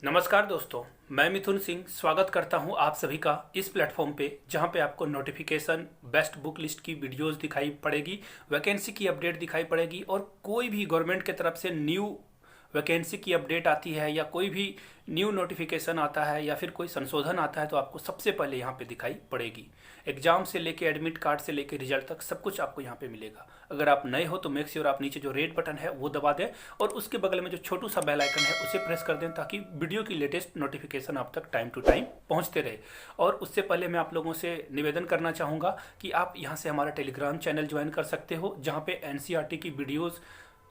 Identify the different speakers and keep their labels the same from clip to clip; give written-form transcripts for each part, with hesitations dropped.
Speaker 1: नमस्कार दोस्तों, मैं मिथुन सिंह स्वागत करता हूं आप सभी का इस प्लेटफॉर्म पे जहां पे आपको नोटिफिकेशन, बेस्ट बुक लिस्ट की वीडियोस दिखाई पड़ेगी, वैकेंसी की अपडेट दिखाई पड़ेगी और कोई भी गवर्नमेंट के तरफ से न्यू वैकेंसी की अपडेट आती है या कोई भी न्यू नोटिफिकेशन आता है या फिर कोई संशोधन आता है तो आपको सबसे पहले यहाँ पे दिखाई पड़ेगी। एग्जाम से लेके एडमिट कार्ड से लेके रिजल्ट तक सब कुछ आपको यहाँ पे मिलेगा। अगर आप नए हो तो मेक श्योर आप नीचे जो रेड बटन है वो दबा दें और उसके बगल में जो छोटू सा बेल आइकन है उसे प्रेस कर दें ताकि वीडियो की लेटेस्ट नोटिफिकेशन आप तक टाइम टू टाइम पहुँचते रहे। और उससे पहले मैं आप लोगों से निवेदन करना चाहूँगा कि आप यहाँ से हमारा टेलीग्राम चैनल ज्वाइन कर सकते हो जहाँ पे एनसीईआरटी की वीडियोज़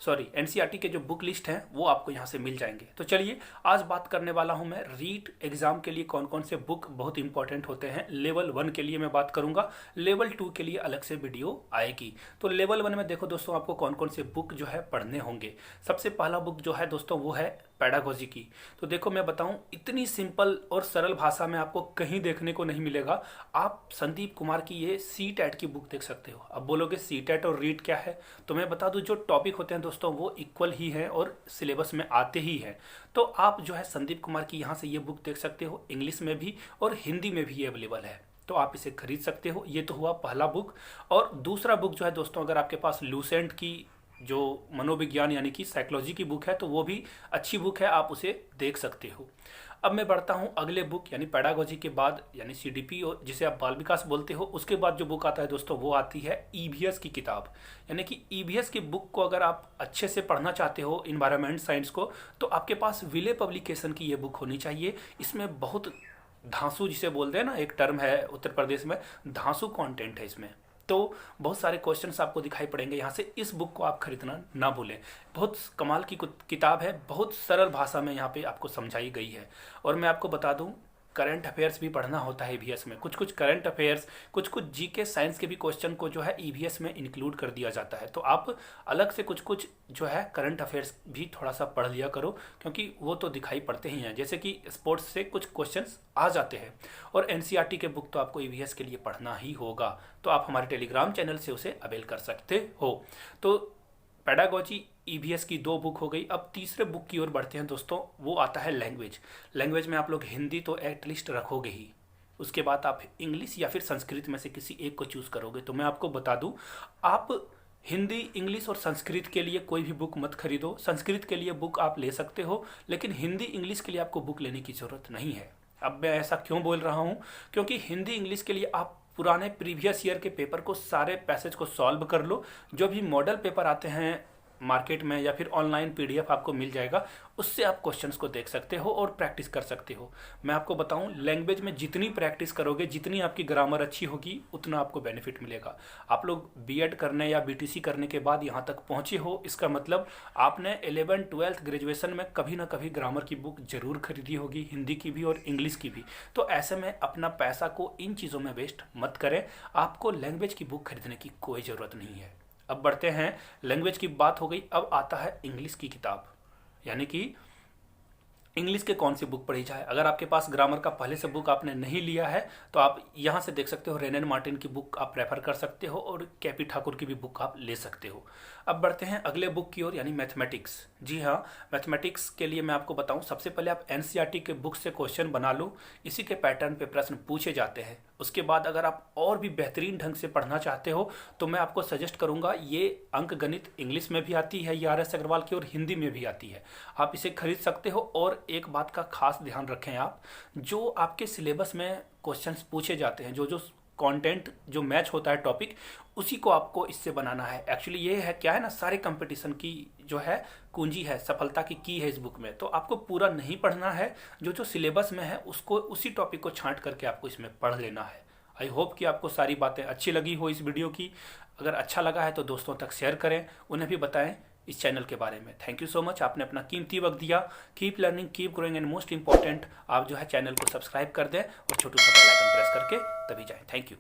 Speaker 1: एनसीईआरटी के जो बुक लिस्ट हैं वो आपको यहाँ से मिल जाएंगे। तो चलिए आज बात करने वाला हूँ मैं रीट एग्जाम के लिए कौन कौन से बुक बहुत इंपॉर्टेंट होते हैं। लेवल 1 के लिए मैं बात करूँगा, लेवल 2 के लिए अलग से वीडियो आएगी। तो लेवल 1 में देखो दोस्तों आपको कौन कौन से बुक जो है पढ़ने होंगे। सबसे पहला बुक जो है दोस्तों वो है पैडागोजी की। तो देखो मैं बताऊं, इतनी सिंपल और सरल भाषा में आपको कहीं देखने को नहीं मिलेगा। आप संदीप कुमार की ये सी टेट की बुक देख सकते हो। अब बोलोगे सी टेट और रीट क्या है, तो मैं बता दूं जो टॉपिक होते हैं दोस्तों वो इक्वल ही हैं और सिलेबस में आते ही हैं। तो आप जो है संदीप कुमार की यहाँ से ये बुक देख सकते हो, इंग्लिश में भी और हिंदी में भी अवेलेबल है, तो आप इसे खरीद सकते हो। ये तो हुआ पहला बुक। और दूसरा बुक जो है दोस्तों, अगर आपके पास लूसेंट की जो मनोविज्ञान यानी कि साइकोलॉजी की बुक है तो वो भी अच्छी बुक है, आप उसे देख सकते हो। अब मैं बढ़ता हूँ अगले बुक यानी पैडागोजी के बाद यानी सीडीपी और जिसे आप बाल विकास बोलते हो, उसके बाद जो बुक आता है दोस्तों वो आती है ईवीएस की किताब। यानी कि ईवीएस की बुक को अगर आप अच्छे से पढ़ना चाहते हो इन्वायरमेंट साइंस को, तो आपके पास विले पब्लिकेशन की ये बुक होनी चाहिए। इसमें बहुत धांसू जिसे बोलते हैं ना, एक टर्म है उत्तर प्रदेश में, धांसू कंटेंट है इसमें। तो बहुत सारे क्वेश्चंस आपको दिखाई पड़ेंगे यहाँ से। इस बुक को आप खरीदना ना भूलें, बहुत कमाल की किताब है, बहुत सरल भाषा में यहाँ पे आपको समझाई गई है। और मैं आपको बता दूँ, करंट अफेयर्स भी पढ़ना होता है ईवीएस में। कुछ कुछ करंट अफेयर्स, कुछ कुछ जीके साइंस के भी क्वेश्चन को जो है ईवीएस में इंक्लूड कर दिया जाता है। तो आप अलग से कुछ कुछ जो है करंट अफेयर्स भी थोड़ा सा पढ़ लिया करो, क्योंकि वो तो दिखाई पड़ते ही हैं। जैसे कि स्पोर्ट्स से कुछ क्वेश्चंस आ जाते हैं। और एनसीईआरटी के बुक तो आपको ईवीएस के लिए पढ़ना ही होगा, तो आप हमारे टेलीग्राम चैनल से उसे अवेल कर सकते हो। तो पैडागोजी ईवीएस की 2 बुक हो गई। अब तीसरे बुक की ओर बढ़ते हैं दोस्तों, वो आता है लैंग्वेज। लैंग्वेज में आप लोग हिंदी तो एटलीस्ट रखोगे ही, उसके बाद आप इंग्लिश या फिर संस्कृत में से किसी एक को चूज़ करोगे। तो मैं आपको बता दूं, आप हिंदी, इंग्लिश और संस्कृत के लिए कोई भी बुक मत खरीदो। संस्कृत के लिए बुक आप ले सकते हो, लेकिन हिंदी, इंग्लिश के लिए आपको बुक लेने की ज़रूरत नहीं है। अब मैं ऐसा क्यों बोल रहा हूँ, क्योंकि हिंदी, इंग्लिश के लिए आप पुराने प्रीवियस ईयर के पेपर को, सारे पैसेज को सॉल्व कर लो। जो भी मॉडल पेपर आते हैं मार्केट में या फिर ऑनलाइन पीडीएफ आपको मिल जाएगा, उससे आप क्वेश्चंस को देख सकते हो और प्रैक्टिस कर सकते हो। मैं आपको बताऊं, लैंग्वेज में जितनी प्रैक्टिस करोगे, जितनी आपकी ग्रामर अच्छी होगी, उतना आपको बेनिफिट मिलेगा। आप लोग बीएड करने या बीटीसी करने के बाद यहाँ तक पहुँचे हो, इसका मतलब आपने 11th 12th ग्रेजुएशन में कभी ना कभी ग्रामर की बुक जरूर खरीदी होगी, हिंदी की भी और इंग्लिश की भी। तो ऐसे में अपना पैसा को इन चीज़ों में वेस्ट मत करें। आपको लैंग्वेज की बुक खरीदने की कोई ज़रूरत नहीं है। अब बढ़ते हैं, लैंग्वेज की बात हो गई, अब आता है इंग्लिश की किताब। यानी कि इंग्लिश के कौन सी बुक पढ़ी जाए। अगर आपके पास ग्रामर का पहले से बुक आपने नहीं लिया है तो आप यहाँ से देख सकते हो, रेनन मार्टिन की बुक आप रेफर कर सकते हो और केपी ठाकुर की भी बुक आप ले सकते हो। अब बढ़ते हैं अगले बुक की ओर यानी मैथमेटिक्स। जी हाँ, मैथमेटिक्स के लिए मैं आपको बताऊं, सबसे पहले आप एनसीईआरटी के बुक से क्वेश्चन बना लो, इसी के पैटर्न पे प्रश्न पूछे जाते हैं। उसके बाद अगर आप और भी बेहतरीन ढंग से पढ़ना चाहते हो तो मैं आपको सजेस्ट करूंगा, ये अंक गणित इंग्लिश में भी आती है, ये RS अग्रवाल की, और हिंदी में भी आती है, आप इसे खरीद सकते हो। और एक बात का खास ध्यान रखें आप, जो आपके सिलेबस में क्वेश्चंस पूछे जाते हैं, जो जो कंटेंट जो मैच होता है टॉपिक, उसी को आपको इससे बनाना है। एक्चुअली ये है क्या है ना, सारे कंपटीशन की जो है कुंजी है, सफलता की है इस बुक में। तो आपको पूरा नहीं पढ़ना है, जो जो सिलेबस में है उसको, उसी टॉपिक को छांट करके आपको इसमें पढ़ लेना है। आई होप कि आपको सारी बातें अच्छी लगी हो इस वीडियो की। अगर अच्छा लगा है तो दोस्तों तक शेयर करें, उन्हें भी बताएं इस चैनल के बारे में। थैंक यू सो मच, आपने अपना कीमती वक्त दिया। Keep learning, keep growing and most important, आप जो है चैनल को सब्सक्राइब कर दें और छोटू सा बेल आइकन प्रेस करके तभी जाएं। Thank you.